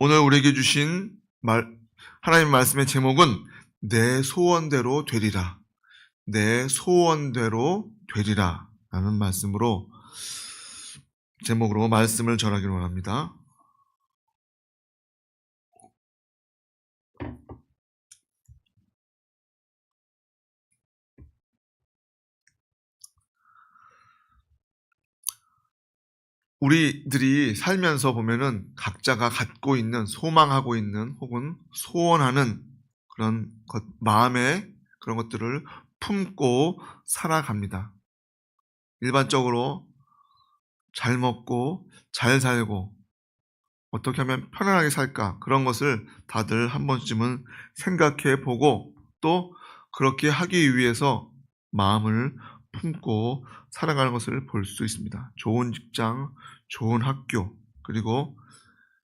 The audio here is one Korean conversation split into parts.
오늘 우리에게 주신 하나님 말씀의 제목은 내 소원대로 되리라. 내 소원대로 되리라 라는 제목으로 말씀을 전하기를 원합니다. 우리들이 살면서 보면은 각자가 갖고 있는, 소망하고 있는 혹은 소원하는 그런 마음의 그런 것들을 품고 살아갑니다. 일반적으로 잘 먹고 잘 살고 어떻게 하면 편안하게 살까, 그런 것을 다들 한 번쯤은 생각해 보고 또 그렇게 하기 위해서 마음을 품고 살아가는 것을 볼 수 있습니다. 좋은 직장, 좋은 학교, 그리고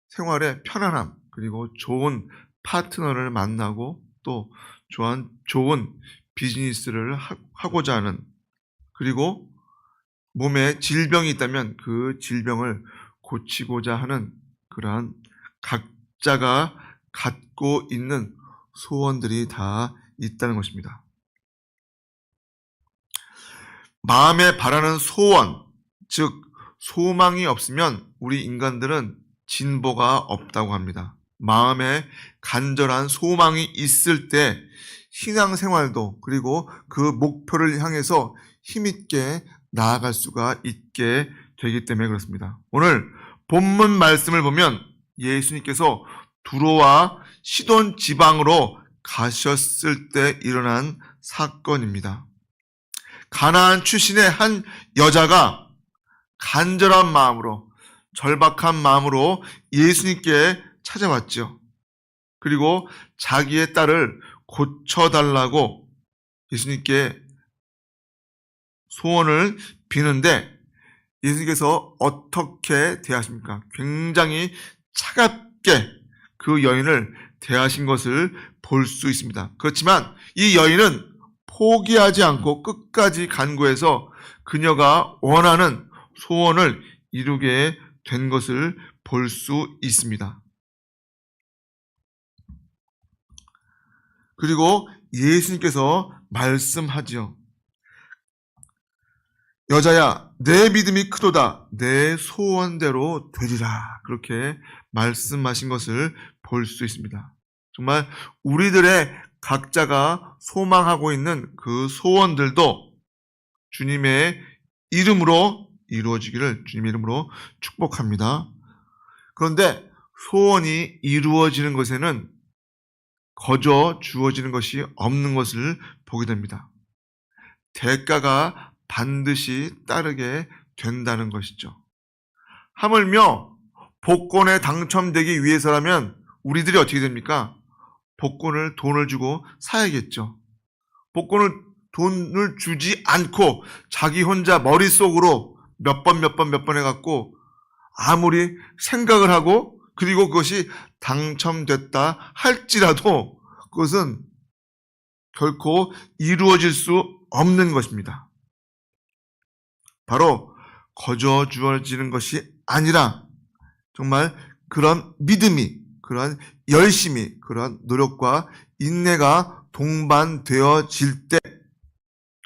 생활의 편안함, 그리고 좋은 파트너를 만나고 또 좋은 비즈니스를 하고자 하는, 그리고 몸에 질병이 있다면 그 질병을 고치고자 하는 그러한 각자가 갖고 있는 소원들이 다 있다는 것입니다. 마음에 바라는 소원, 즉 소망이 없으면 우리 인간들은 진보가 없다고 합니다. 마음에 간절한 소망이 있을 때 신앙생활도, 그리고 그 목표를 향해서 힘있게 나아갈 수가 있게 되기 때문에 그렇습니다. 오늘 본문 말씀을 보면 예수님께서 두로와 시돈 지방으로 가셨을 때 일어난 사건입니다. 가나안 출신의 한 여자가 간절한 마음으로, 절박한 마음으로 예수님께 찾아왔죠. 그리고 자기의 딸을 고쳐달라고 예수님께 소원을 비는데 예수님께서 어떻게 대하십니까? 굉장히 차갑게 그 여인을 대하신 것을 볼 수 있습니다. 그렇지만 이 여인은 포기하지 않고 끝까지 간구해서 그녀가 원하는 소원을 이루게 된 것을 볼 수 있습니다. 그리고 예수님께서 말씀하지요. 여자야, 내 믿음이 크도다. 내 소원대로 되리라. 그렇게 말씀하신 것을 볼 수 있습니다. 정말 우리들의 각자가 소망하고 있는 그 소원들도 주님의 이름으로 이루어지기를 주님의 이름으로 축복합니다. 그런데 소원이 이루어지는 것에는 거저 주어지는 것이 없는 것을 보게 됩니다. 대가가 반드시 따르게 된다는 것이죠. 하물며 복권에 당첨되기 위해서라면 우리들이 어떻게 됩니까? 돈을 주고 사야겠죠. 돈을 주지 않고 자기 혼자 머릿속으로 몇 번 해갖고 아무리 생각을 하고 그리고 그것이 당첨됐다 할지라도 그것은 결코 이루어질 수 없는 것입니다. 바로 거저 주어지는 것이 아니라 정말 그런 믿음이, 그런 열심이, 그런 노력과 인내가 동반되어질 때,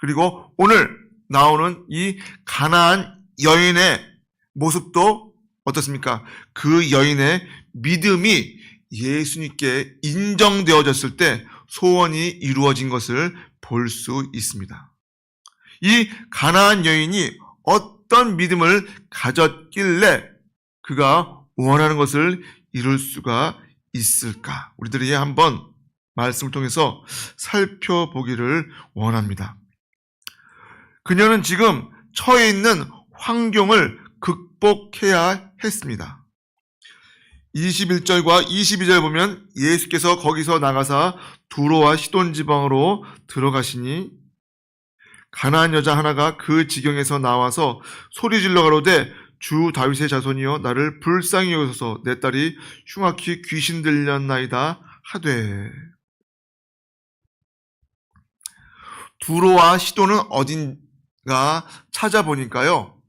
그리고 오늘 나오는 이 가나안 여인의 모습도 어떻습니까? 그 여인의 믿음이 예수님께 인정되어졌을 때 소원이 이루어진 것을 볼 수 있습니다. 이 가나안 여인이 어떤 믿음을 가졌길래 그가 원하는 것을 이룰 수가 있을까? 우리들이 한번 말씀을 통해서 살펴보기를 원합니다. 그녀는 지금 처해 있는 환경을 극복해야 했습니다. 21절과 22절 보면 예수께서 거기서 나가사 두로와 시돈 지방으로 들어가시니 가나안 여자 하나가 그 지경에서 나와서 소리질러 가로되 주 다윗의 자손이여 나를 불쌍히 여기소서 내 딸이 흉악히 귀신 들렸나이다 하되. 두로와 시돈은 어딘가 찾아보니까요,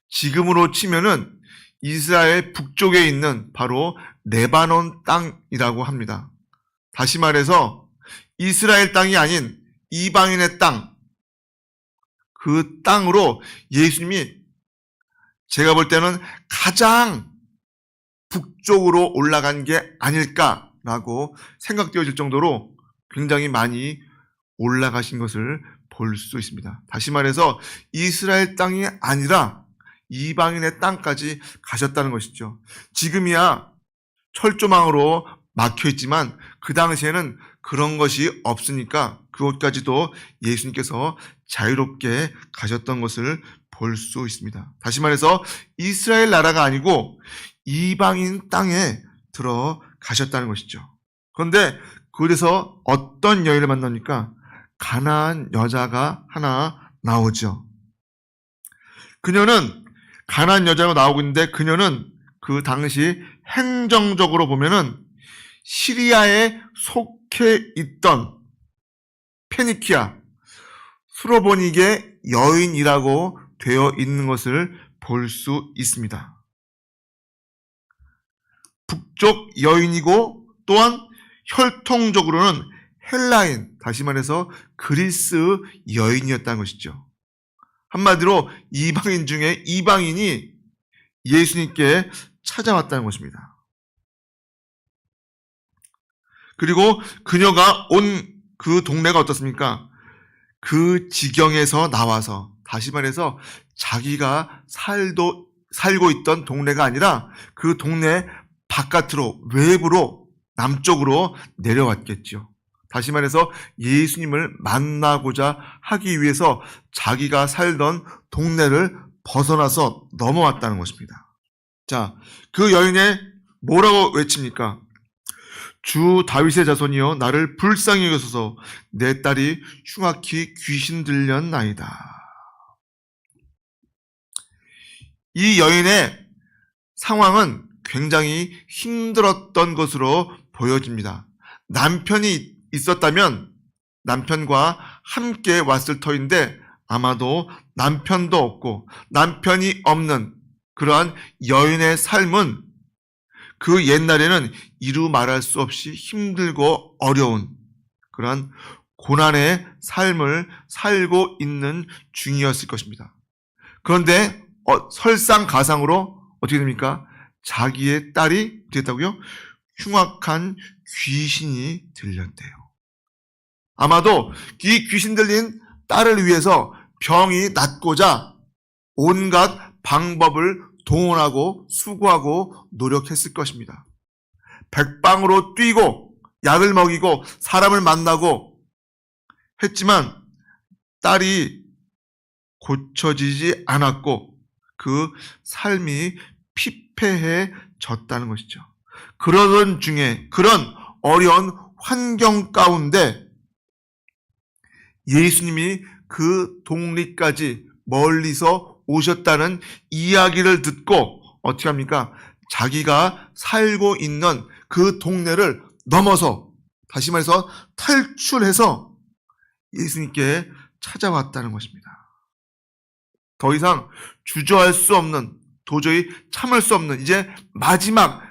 지금으로 치면은 이스라엘 북쪽에 있는 바로 레바논 땅이라고 합니다. 다시 말해서 이스라엘 땅이 아닌 이방인의 땅, 그 땅으로 예수님이 제가 볼 때는 가장 북쪽으로 올라간 게 아닐까라고 생각되어질 정도로 굉장히 많이 올라가신 것을 볼 수 있습니다. 다시 말해서 이스라엘 땅이 아니라 이방인의 땅까지 가셨다는 것이죠. 지금이야 철조망으로 막혀 있지만 그 당시에는 그런 것이 없으니까 그곳까지도 예수님께서 자유롭게 가셨던 것을 볼 수 있습니다. 다시 말해서 이스라엘 나라가 아니고 이방인 땅에 들어가셨다는 것이죠. 그런데 그곳에서 어떤 여인을 만납니까? 가나안 여자가 하나 나오죠. 그녀는 가나안 여자가 나오고 있는데 그녀는 그 당시 행정적으로 보면은 시리아에 속해 있던 페니키아, 수로보닉의 여인이라고 되어 있는 것을 볼 수 있습니다. 북쪽 여인이고 또한 혈통적으로는 헬라인, 다시 말해서 그리스 여인이었다는 것이죠. 한마디로 이방인 중에 이방인이 예수님께 찾아왔다는 것입니다. 그리고 그녀가 온 그 동네가 어떻습니까? 그 지경에서 나와서, 다시 말해서 자기가 살고 있던 동네가 아니라 그 동네 바깥으로, 외부로, 남쪽으로 내려왔겠죠. 다시 말해서 예수님을 만나고자 하기 위해서 자기가 살던 동네를 벗어나서 넘어왔다는 것입니다. 자, 그 여인의 뭐라고 외칩니까? 주 다윗의 자손이여 나를 불쌍히 여기소서 내 딸이 흉악히 귀신 들렸나이다. 이 여인의 상황은 굉장히 힘들었던 것으로 보여집니다. 남편이 있었다면 남편과 함께 왔을 터인데 아마도 남편도 없고 남편이 없는 그러한 여인의 삶은 그 옛날에는 이루 말할 수 없이 힘들고 어려운 그러한 고난의 삶을 살고 있는 중이었을 것입니다. 그런데 설상가상으로 어떻게 됩니까? 자기의 딸이 됐다고요? 흉악한 귀신이 들렸대요. 아마도 이 귀신 들린 딸을 위해서 병이 낫고자 온갖 방법을 동원하고 수고하고 노력했을 것입니다. 백방으로 뛰고 약을 먹이고 사람을 만나고 했지만 딸이 고쳐지지 않았고 그 삶이 피폐해졌다는 것이죠. 그러던 중에 그런 어려운 환경 가운데 예수님이 그 동리까지 멀리서 오셨다는 이야기를 듣고 어떻게 합니까? 자기가 살고 있는 그 동네를 넘어서 다시 말해서 탈출해서 예수님께 찾아왔다는 것입니다. 더 이상 주저할 수 없는, 도저히 참을 수 없는 이제 마지막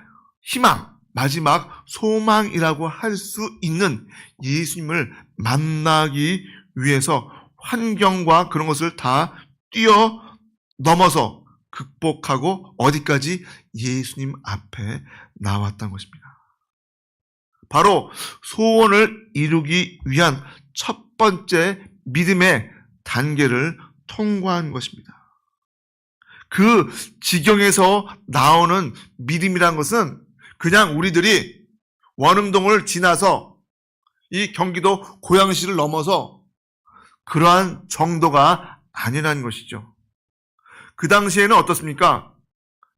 희망, 마지막 소망이라고 할 수 있는 예수님을 만나기 위해서 환경과 그런 것을 다 뛰어넘어서 극복하고 어디까지? 예수님 앞에 나왔던 것입니다. 바로 소원을 이루기 위한 첫 번째 믿음의 단계를 통과한 것입니다. 그 지경에서 나오는 믿음이란 것은 그냥 우리들이 원흥동을 지나서 이 경기도 고양시를 넘어서 그러한 정도가 아니라는 것이죠. 그 당시에는 어떻습니까?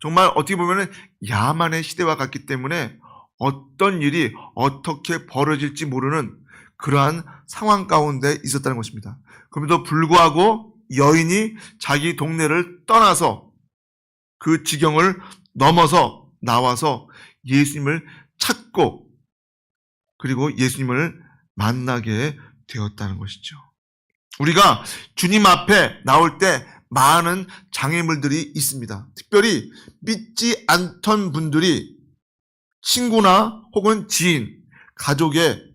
정말 어떻게 보면 야만의 시대와 같기 때문에 어떤 일이 어떻게 벌어질지 모르는 그러한 상황 가운데 있었다는 것입니다. 그럼에도 불구하고 여인이 자기 동네를 떠나서 그 지경을 넘어서 나와서 예수님을 찾고 그리고 예수님을 만나게 되었다는 것이죠. 우리가 주님 앞에 나올 때 많은 장애물들이 있습니다. 특별히 믿지 않던 분들이 친구나 혹은 지인, 가족의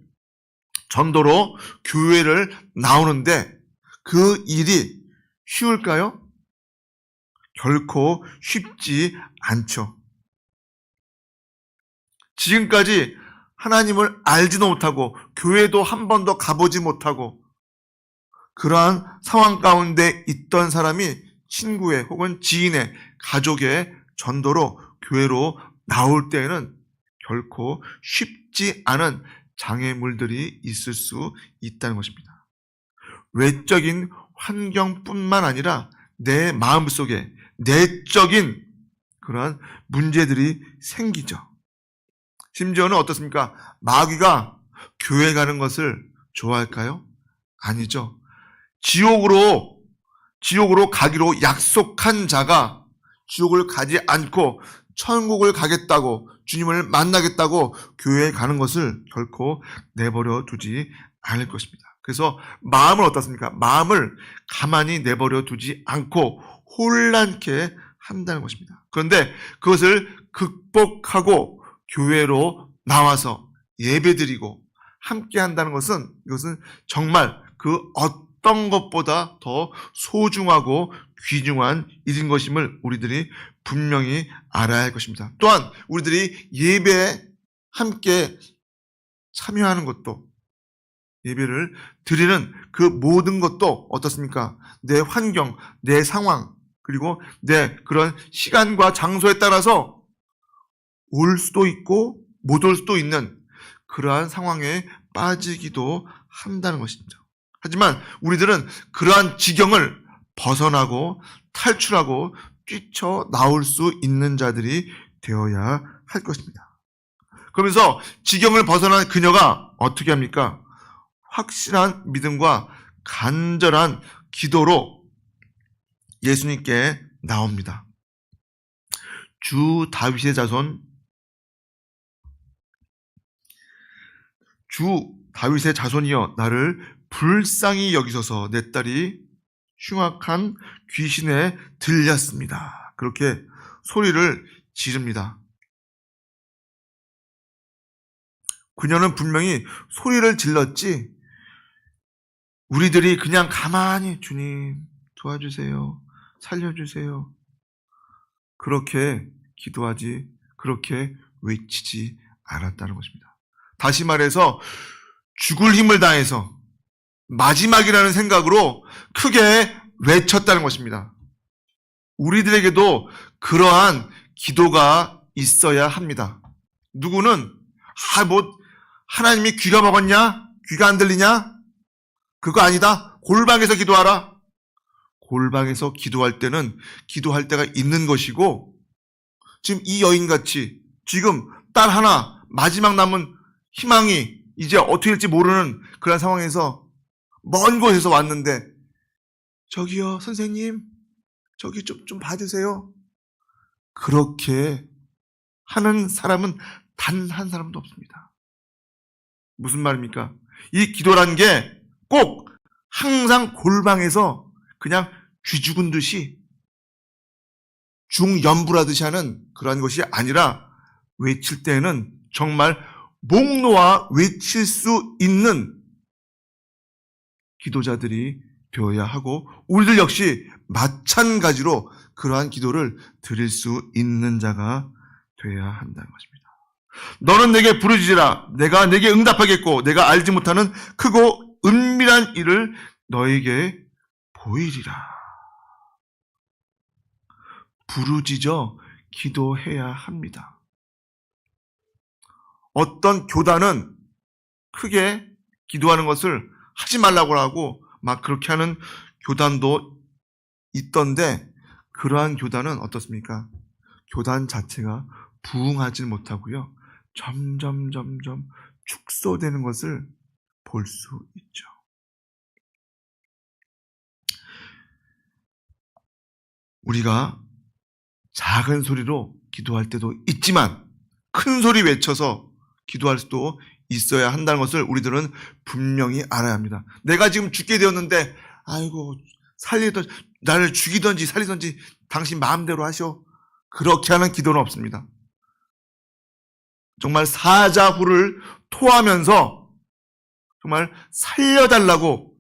전도로 교회를 나오는데 그 일이 쉬울까요? 결코 쉽지 않죠. 지금까지 하나님을 알지도 못하고 교회도 한 번도 가보지 못하고 그러한 상황 가운데 있던 사람이 친구의 혹은 지인의 가족의 전도로 교회로 나올 때에는 결코 쉽지 않은 장애물들이 있을 수 있다는 것입니다. 외적인 환경뿐만 아니라 내 마음속에 내적인 그런 문제들이 생기죠. 심지어는 어떻습니까? 마귀가 교회 가는 것을 좋아할까요? 아니죠. 지옥으로 가기로 약속한 자가 지옥을 가지 않고 천국을 가겠다고 주님을 만나겠다고 교회에 가는 것을 결코 내버려 두지 않을 것입니다. 그래서 마음을 어떻습니까? 마음을 가만히 내버려 두지 않고 혼란케 한다는 것입니다. 그런데 그것을 극복하고 교회로 나와서 예배드리고 함께 한다는 것은 이것은 정말 그 어떤 것보다 더 소중하고 귀중한 일인 것임을 우리들이 분명히 알아야 할 것입니다. 또한 우리들이 예배에 함께 참여하는 것도 예배를 드리는 그 모든 것도 어떻습니까? 내 환경, 내 상황, 그리고 내 그런 시간과 장소에 따라서 올 수도 있고 못 올 수도 있는 그러한 상황에 빠지기도 한다는 것이죠. 하지만 우리들은 그러한 지경을 벗어나고 탈출하고 뛰쳐나올 수 있는 자들이 되어야 할 것입니다. 그러면서 지경을 벗어난 그녀가 어떻게 합니까? 확실한 믿음과 간절한 기도로 예수님께 나옵니다. 주 다윗의 자손이여 나를 불쌍히 여기소서 내 딸이 흉악한 귀신에 들렸습니다. 그렇게 소리를 지릅니다. 그녀는 분명히 소리를 질렀지 우리들이 그냥 가만히 주님 도와주세요. 살려주세요. 그렇게 기도하지 그렇게 외치지 않았다는 것입니다. 다시 말해서 죽을 힘을 다해서 마지막이라는 생각으로 크게 외쳤다는 것입니다. 우리들에게도 그러한 기도가 있어야 합니다. 누구는 하나님이 귀가 먹었냐? 귀가 안 들리냐? 그거 아니다. 골방에서 기도하라. 골방에서 기도할 때는 기도할 때가 있는 것이고 지금 이 여인같이 지금 딸 하나 마지막 남은 희망이 이제 어떻게 될지 모르는 그런 상황에서 먼 곳에서 왔는데 저기요 선생님 저기 좀 봐주세요. 그렇게 하는 사람은 단 한 사람도 없습니다. 무슨 말입니까? 이 기도란 게 꼭 항상 골방에서 그냥 쥐 죽은 듯이 중연부라듯이 하는 그런 것이 아니라 외칠 때는 정말 목 놓아 외칠 수 있는 기도자들이 되어야 하고 우리들 역시 마찬가지로 그러한 기도를 드릴 수 있는 자가 되어야 한다는 것입니다. 너는 내게 부르짖으라 내가 내게 응답하겠고 내가 알지 못하는 크고 은밀한 일을 너에게 보이리라. 부르짖어 기도해야 합니다. 어떤 교단은 크게 기도하는 것을 하지 말라고 하고 막 그렇게 하는 교단도 있던데 그러한 교단은 어떻습니까? 교단 자체가 부흥하지 못하고요. 점점 축소되는 것을 볼 수 있죠. 우리가 작은 소리로 기도할 때도 있지만 큰 소리 외쳐서 기도할 수도 있어야 한다는 것을 우리들은 분명히 알아야 합니다. 내가 지금 죽게 되었는데 아이고 나를 죽이든지 살리든지 당신 마음대로 하셔. 그렇게 하는 기도는 없습니다. 정말 사자후를 토하면서 정말 살려달라고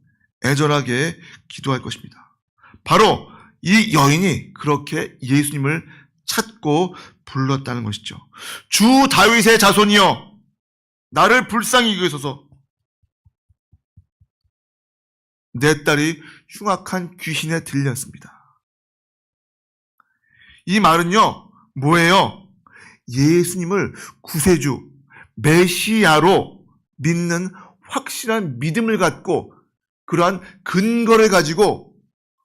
애절하게 기도할 것입니다. 바로 이 여인이 그렇게 예수님을 찾고 불렀다는 것이죠. 주 다윗의 자손이여, 나를 불쌍히 여기소서. 내 딸이 흉악한 귀신에 들렸습니다. 이 말은요, 뭐예요? 예수님을 구세주, 메시아로 믿는 확실한 믿음을 갖고 그러한 근거를 가지고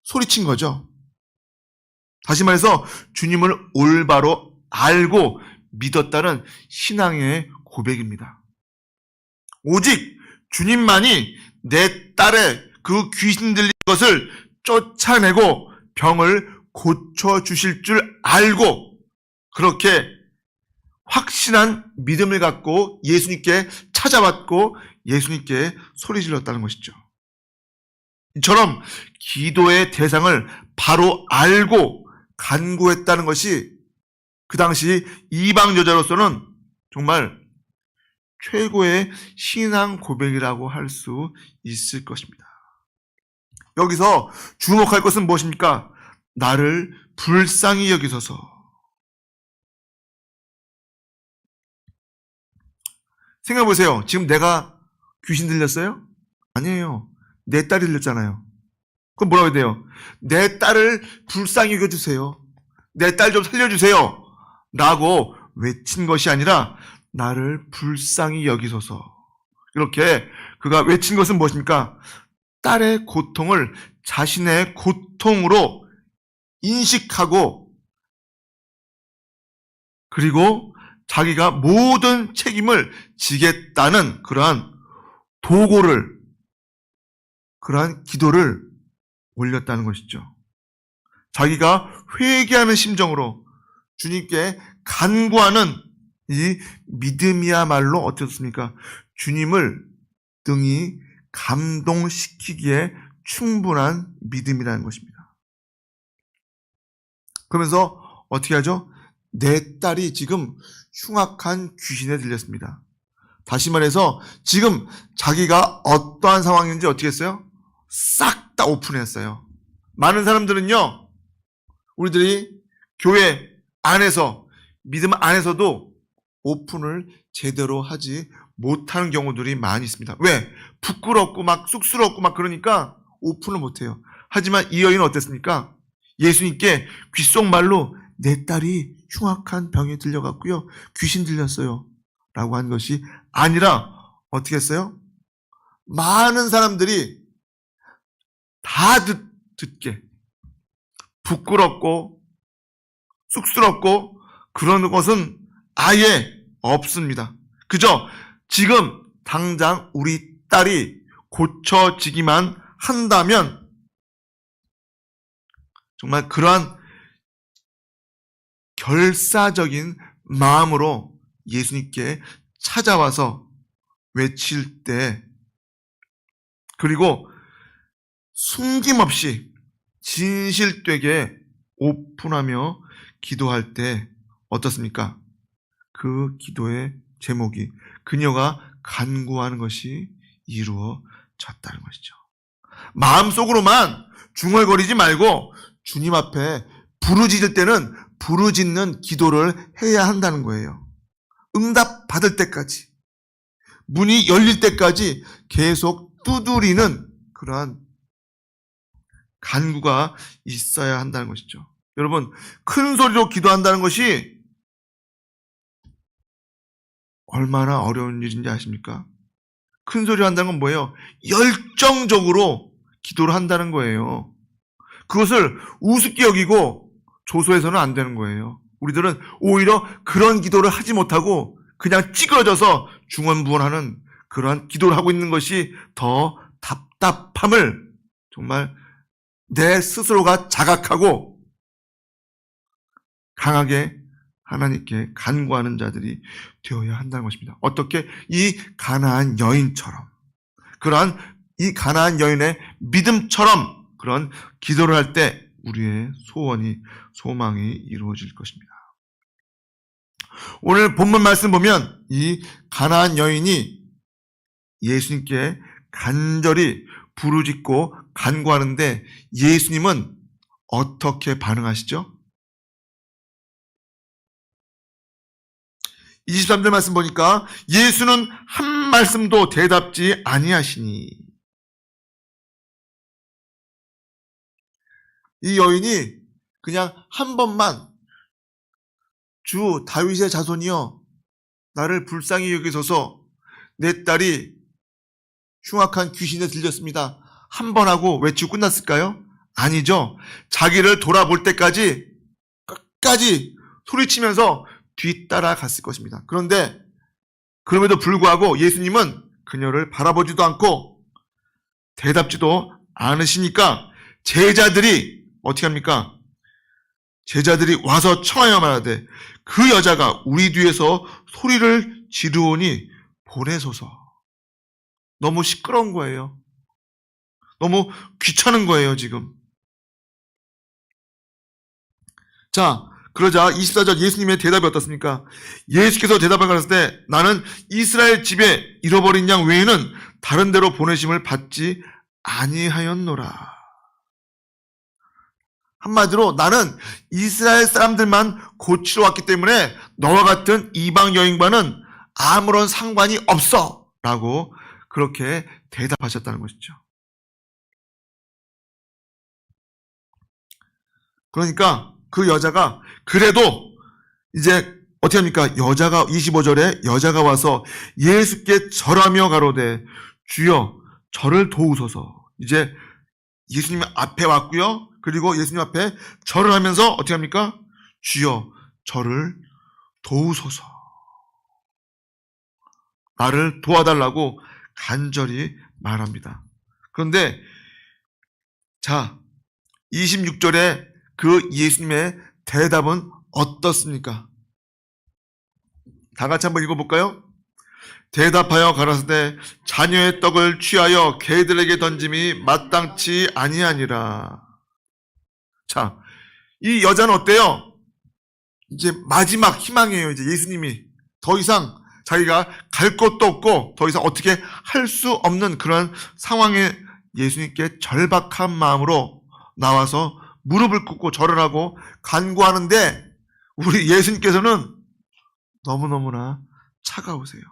소리친 거죠. 다시 말해서 주님을 올바로 알고 믿었다는 신앙의 고백입니다. 오직 주님만이 내 딸의 그 귀신 들린 것을 쫓아내고 병을 고쳐주실 줄 알고 그렇게 확신한 믿음을 갖고 예수님께 찾아왔고 예수님께 소리질렀다는 것이죠. 이처럼 기도의 대상을 바로 알고 간구했다는 것이 그 당시 이방 여자로서는 정말 최고의 신앙 고백이라고 할 수 있을 것입니다. 여기서 주목할 것은 무엇입니까? 나를 불쌍히 여기소서. 생각해보세요. 지금 내가 귀신 들렸어요? 아니에요. 내 딸이 들렸잖아요. 그럼 뭐라고 해야 돼요? 내 딸을 불쌍히 여겨주세요. 내 딸 좀 살려주세요. 라고 외친 것이 아니라 나를 불쌍히 여기소서. 이렇게 그가 외친 것은 무엇입니까? 딸의 고통을 자신의 고통으로 인식하고 그리고 자기가 모든 책임을 지겠다는 그러한 도고를, 그러한 기도를 올렸다는 것이죠. 자기가 회개하는 심정으로 주님께 간구하는 이 믿음이야말로 어떻습니까? 주님을 등이 감동시키기에 충분한 믿음이라는 것입니다. 그러면서 어떻게 하죠? 내 딸이 지금 흉악한 귀신에 들렸습니다. 다시 말해서 지금 자기가 어떠한 상황인지 어떻게 했어요? 싹 다 오픈했어요. 많은 사람들은요, 우리들이 교회 안에서, 믿음 안에서도 오픈을 제대로 하지 못하는 경우들이 많이 있습니다. 왜? 부끄럽고 막 쑥스럽고 막 그러니까 오픈을 못해요. 하지만 이 여인은 어땠습니까? 예수님께 귓속말로 내 딸이 흉악한 병에 들려갔고요. 귀신 들렸어요. 라고 한 것이 아니라 어떻게 했어요? 많은 사람들이 다 듣게 부끄럽고 쑥스럽고 그런 것은 아예 없습니다. 그저 지금 당장 우리 딸이 고쳐지기만 한다면 정말 그러한 결사적인 마음으로 예수님께 찾아와서 외칠 때 그리고 숨김없이 진실되게 오픈하며 기도할 때 어떻습니까? 그 기도의 제목이 그녀가 간구하는 것이 이루어졌다는 것이죠. 마음속으로만 중얼거리지 말고 주님 앞에 부르짖을 때는 부르짖는 기도를 해야 한다는 거예요. 응답 받을 때까지, 문이 열릴 때까지 계속 두드리는 그러한 간구가 있어야 한다는 것이죠. 여러분, 큰 소리로 기도한다는 것이 얼마나 어려운 일인지 아십니까? 큰 소리로 한다는 건 뭐예요? 열정적으로 기도를 한다는 거예요. 그것을 우습게 여기고 조소해서는 안 되는 거예요. 우리들은 오히려 그런 기도를 하지 못하고 그냥 찌그러져서 중언부언하는 그러한 기도를 하고 있는 것이 더 답답함을 정말 내 스스로가 자각하고 강하게 하나님께 간구하는 자들이 되어야 한다는 것입니다. 어떻게? 이 가나안 여인처럼, 그러한 이 가나안 여인의 믿음처럼 그런 기도를 할 때 우리의 소원이, 소망이 이루어질 것입니다. 오늘 본문 말씀 보면 이 가나안 여인이 예수님께 간절히 부르짖고 간구하는데 예수님은 어떻게 반응하시죠? 23절 말씀 보니까 예수는 한 말씀도 대답지 아니하시니, 이 여인이 그냥 한 번만 주 다윗의 자손이여 나를 불쌍히 여기소서, 내 딸이 흉악한 귀신에 들렸습니다, 한 번 하고 외치고 끝났을까요? 아니죠. 자기를 돌아볼 때까지 끝까지 소리치면서 뒤따라 갔을 것입니다. 그런데 그럼에도 불구하고 예수님은 그녀를 바라보지도 않고 대답지도 않으시니까 제자들이 어떻게 합니까? 제자들이 와서 청하여 말하되 그 여자가 우리 뒤에서 소리를 지르오니 보내소서. 너무 시끄러운 거예요. 너무 귀찮은 거예요, 지금. 자, 그러자 24절 예수님의 대답이 어떻습니까? 예수께서 대답을 가졌을 때 나는 이스라엘 집에 잃어버린 양 외에는 다른 데로 보내심을 받지 아니하였노라. 한마디로 나는 이스라엘 사람들만 고치러 왔기 때문에 너와 같은 이방 여인과는 아무런 상관이 없어 라고 그렇게 대답하셨다는 것이죠. 그러니까 그 여자가 그래도 이제 어떻게 합니까? 여자가 25절에 여자가 와서 예수께 절하며 가로되 주여 저를 도우소서. 이제 예수님 앞에 왔고요. 그리고 예수님 앞에 절을 하면서 어떻게 합니까? 주여 저를 도우소서. 나를 도와달라고 간절히 말합니다. 그런데 자, 26절에 그 예수님의 대답은 어떻습니까? 다 같이 한번 읽어볼까요? 대답하여 가라사대 자녀의 떡을 취하여 개들에게 던짐이 마땅치 아니하니라. 자, 이 여자는 어때요? 이제 마지막 희망이에요. 이제 예수님이 더 이상 자기가 갈 곳도 없고 더 이상 어떻게 할 수 없는 그런 상황에 예수님께 절박한 마음으로 나와서 무릎을 꿇고 절을 하고 간구하는데 우리 예수님께서는 너무너무나 차가우세요.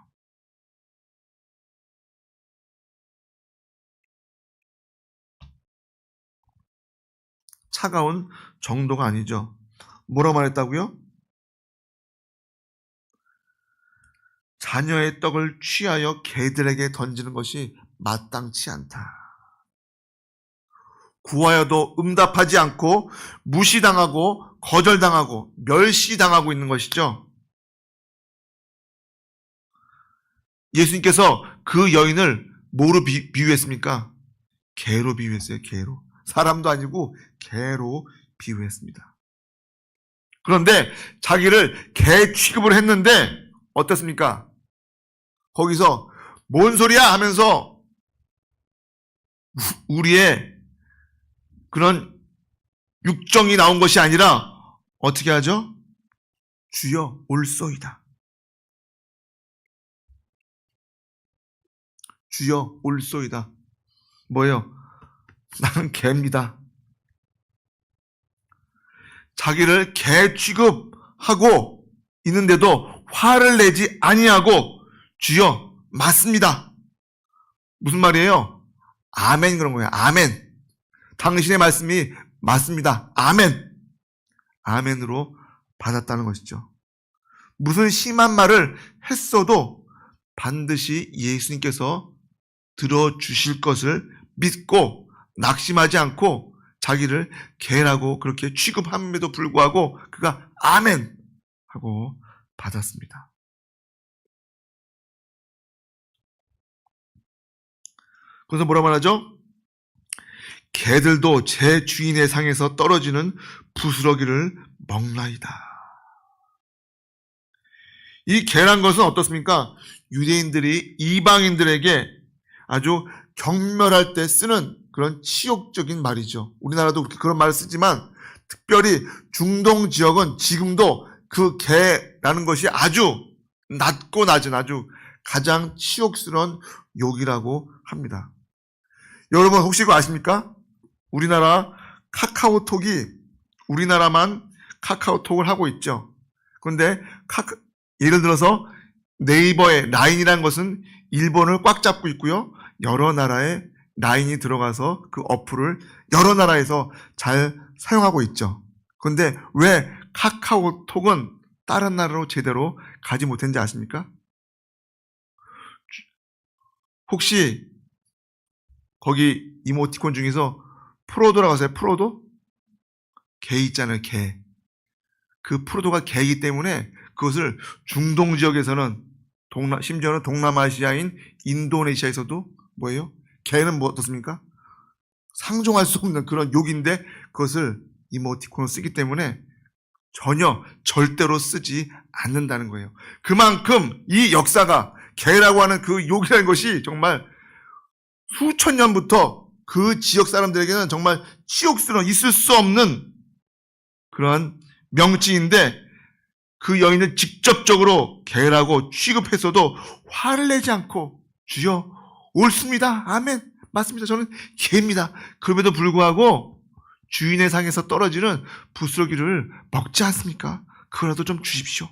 차가운 정도가 아니죠. 뭐라 말했다고요? 자녀의 떡을 취하여 개들에게 던지는 것이 마땅치 않다. 구하여도 응답하지 않고 무시당하고 거절당하고 멸시당하고 있는 것이죠. 예수님께서 그 여인을 뭐로 비유했습니까? 개로 비유했어요. 개로. 사람도 아니고 개로 비유했습니다. 그런데 자기를 개 취급을 했는데 어떻습니까? 거기서 뭔 소리야 하면서 우리의 그런 육정이 나온 것이 아니라 어떻게 하죠? 주여 올소이다. 주여 올소이다. 뭐예요? 나는 개입니다. 자기를 개 취급하고 있는데도 화를 내지 아니하고 주여 맞습니다. 무슨 말이에요? 아멘 그런 거예요. 아멘. 당신의 말씀이 맞습니다. 아멘. 아멘으로 받았다는 것이죠. 무슨 심한 말을 했어도 반드시 예수님께서 들어주실 것을 믿고 낙심하지 않고 자기를 개라고 그렇게 취급함에도 불구하고 그가 아멘 하고 받았습니다. 그래서 뭐라 말하죠? 개들도 제 주인의 상에서 떨어지는 부스러기를 먹나이다. 이 개란 것은 어떻습니까? 유대인들이 이방인들에게 아주 경멸할 때 쓰는 그런 치욕적인 말이죠. 우리나라도 그렇게 그런 말을 쓰지만 특별히 중동 지역은 지금도 그 개 개라는 것이 아주 낮고 낮은 아주 가장 치욕스러운 욕이라고 합니다. 여러분 혹시 그거 아십니까? 우리나라 카카오톡이 우리나라만 카카오톡을 하고 있죠. 그런데 예를 들어서 네이버의 라인이라는 것은 일본을 꽉 잡고 있고요. 여러 나라에 라인이 들어가서 그 어플을 여러 나라에서 잘 사용하고 있죠. 그런데 왜 카카오톡은 다른 나라로 제대로 가지 못했는지 아십니까? 혹시 거기 이모티콘 중에서 프로도라고 하세요? 프로도? 개 있잖아요, 개. 그 프로도가 개이기 때문에 그것을 중동 지역에서는 심지어는 동남아시아인 인도네시아에서도 뭐예요? 개는 뭐 어떻습니까? 상종할 수 없는 그런 욕인데 그것을 이모티콘을 쓰기 때문에 전혀 절대로 쓰지 않는다는 거예요. 그만큼 이 역사가 개라고 하는 그 욕이라는 것이 정말 수천 년부터 그 지역 사람들에게는 정말 치욕스러운 있을 수 없는 그러한 명칭인데 그 여인을 직접적으로 개라고 취급했어도 화를 내지 않고 주여 옳습니다. 아멘. 맞습니다. 저는 개입니다. 그럼에도 불구하고 주인의 상에서 떨어지는 부스러기를 먹지 않습니까? 그거라도 좀 주십시오.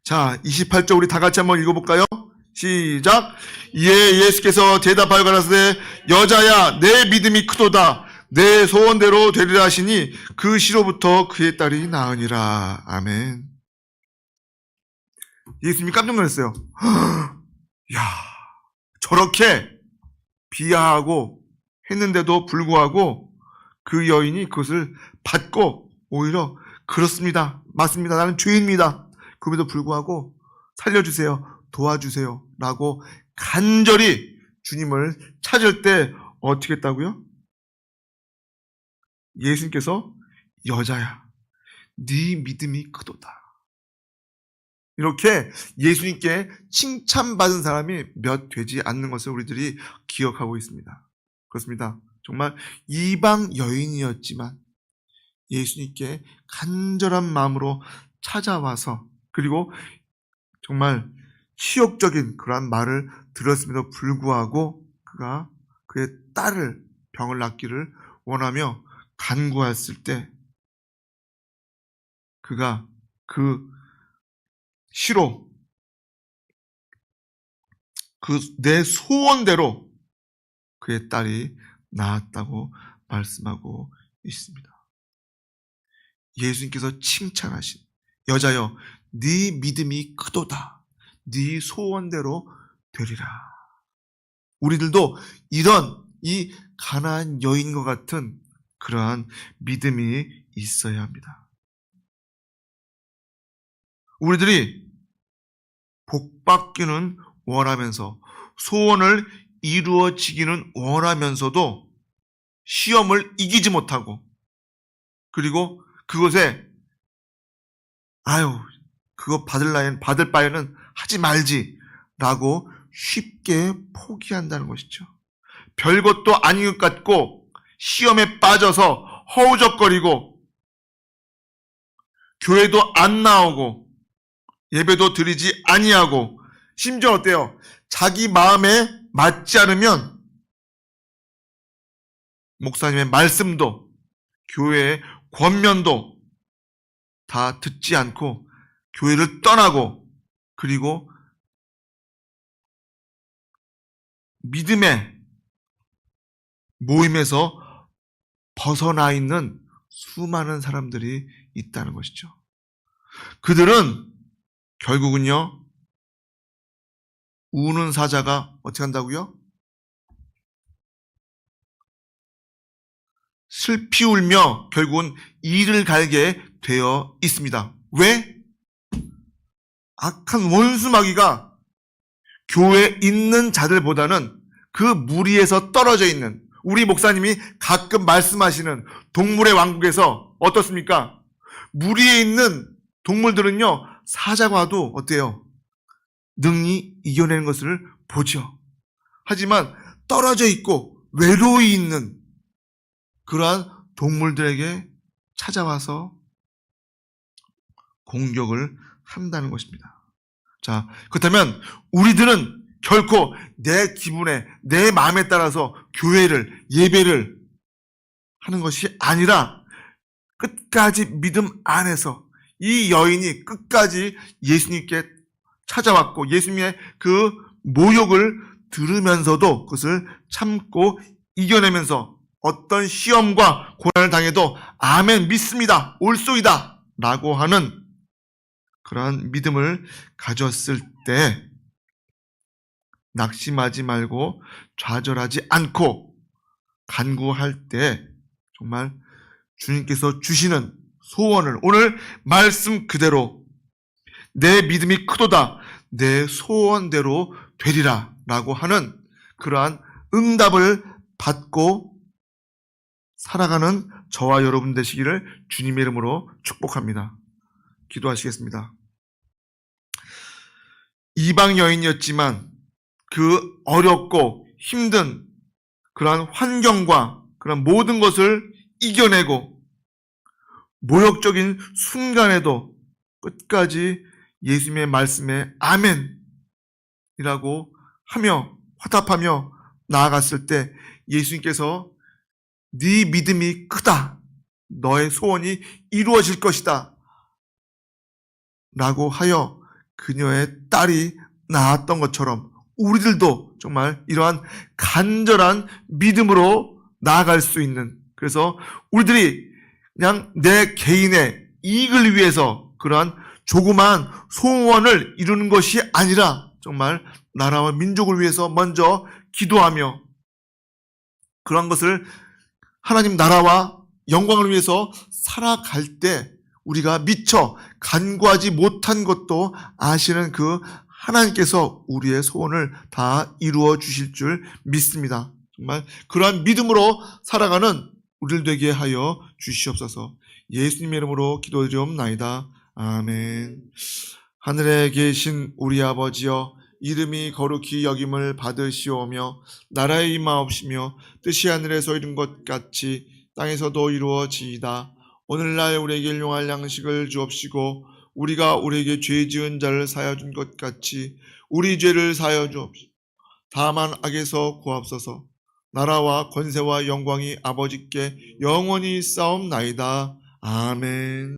자, 28절 우리 다 같이 한번 읽어볼까요? 시작. 이에 예수께서 대답하여 가라사대 여자야 내 믿음이 크도다. 내 소원대로 되리라 하시니 그 시로부터 그의 딸이 나으니라. 아멘. 예수님이 깜짝 놀랐어요. 야, 저렇게 비하하고 했는데도 불구하고 그 여인이 그것을 받고 오히려 그렇습니다. 맞습니다. 나는 죄인입니다. 그럼에도 불구하고 살려주세요. 도와주세요. 라고 간절히 주님을 찾을 때 어떻게 했다고요? 예수님께서 여자야 네 믿음이 크도다. 이렇게 예수님께 칭찬받은 사람이 몇 되지 않는 것을 우리들이 기억하고 있습니다. 그렇습니다. 정말 이방 여인이었지만 예수님께 간절한 마음으로 찾아와서 그리고 정말 치욕적인 그러한 말을 들었음에도 불구하고 그가 그의 딸을 병을 낫기를 원하며 간구했을 때 그가 그 시로 그 내 소원대로 그의 딸이 나았다고 말씀하고 있습니다. 예수님께서 칭찬하신 여자여 네 믿음이 크도다. 네 소원대로 되리라. 우리들도 이런 이 가나안 여인과 같은 그러한 믿음이 있어야 합니다. 우리들이 복받기는 원하면서 소원을 이루어지기는 원하면서도 시험을 이기지 못하고 그리고 그것에 그거 받을 바에는 하지 말지 라고 쉽게 포기한다는 것이죠. 별것도 아닌 것 같고 시험에 빠져서 허우적거리고 교회도 안 나오고 예배도 드리지 아니하고 심지어 어때요? 자기 마음에 맞지 않으면 목사님의 말씀도 교회의 권면도 다 듣지 않고 교회를 떠나고 그리고 믿음의 모임에서 벗어나 있는 수많은 사람들이 있다는 것이죠. 그들은 결국은요, 우는 사자가 어떻게 한다고요? 슬피 울며 결국은 이를 갈게 되어 있습니다. 왜? 악한 원수 마귀가 교회에 있는 자들보다는 그 무리에서 떨어져 있는 우리 목사님이 가끔 말씀하시는 동물의 왕국에서 어떻습니까? 무리에 있는 동물들은요, 사자가 와도 어때요? 능히 이겨내는 것을 보죠. 하지만 떨어져 있고 외로이 있는 그러한 동물들에게 찾아와서 공격을 한다는 것입니다. 자, 그렇다면 우리들은 결코 내 기분에, 내 마음에 따라서 교회를, 예배를 하는 것이 아니라 끝까지 믿음 안에서 이 여인이 끝까지 예수님께 찾아왔고 예수님의 그 모욕을 들으면서도 그것을 참고 이겨내면서 어떤 시험과 고난을 당해도 아멘 믿습니다. 옳소이다 라고 하는 그러한 믿음을 가졌을 때 낙심하지 말고 좌절하지 않고 간구할 때 정말 주님께서 주시는 소원을 오늘 말씀 그대로 내 믿음이 크도다 내 소원대로 되리라 라고 하는 그러한 응답을 받고 살아가는 저와 여러분 되시기를 주님의 이름으로 축복합니다. 기도하시겠습니다. 이방 여인이었지만 그 어렵고 힘든 그러한 환경과 그런 모든 것을 이겨내고 모욕적인 순간에도 끝까지 예수님의 말씀에 아멘이라고 하며 화답하며 나아갔을 때 예수님께서 네 믿음이 크다. 너의 소원이 이루어질 것이다. 라고 하여 그녀의 딸이 낳았던 것처럼 우리들도 정말 이러한 간절한 믿음으로 나아갈 수 있는 그래서 우리들이 그냥 내 개인의 이익을 위해서 그러한 조그만 소원을 이루는 것이 아니라 정말 나라와 민족을 위해서 먼저 기도하며 그런 것을 하나님 나라와 영광을 위해서 살아갈 때 우리가 미처 간구하지 못한 것도 아시는 그 하나님께서 우리의 소원을 다 이루어 주실 줄 믿습니다. 정말 그러한 믿음으로 살아가는 우리들 되게 하여 주시옵소서. 예수님의 이름으로 기도드리옵나이다. 아멘. 하늘에 계신 우리 아버지여 이름이 거룩히 여김을 받으시오며 나라의 임하옵시며 뜻이 하늘에서 이룬 것 같이 땅에서도 이루어지이다. 오늘날 우리에게 일용할 양식을 주옵시고 우리가 우리에게 죄 지은 자를 사하여 준 것 같이 우리 죄를 사하여 주옵시고 다만 악에서 구하옵소서. 나라와 권세와 영광이 아버지께 영원히 싸움나이다. 아멘.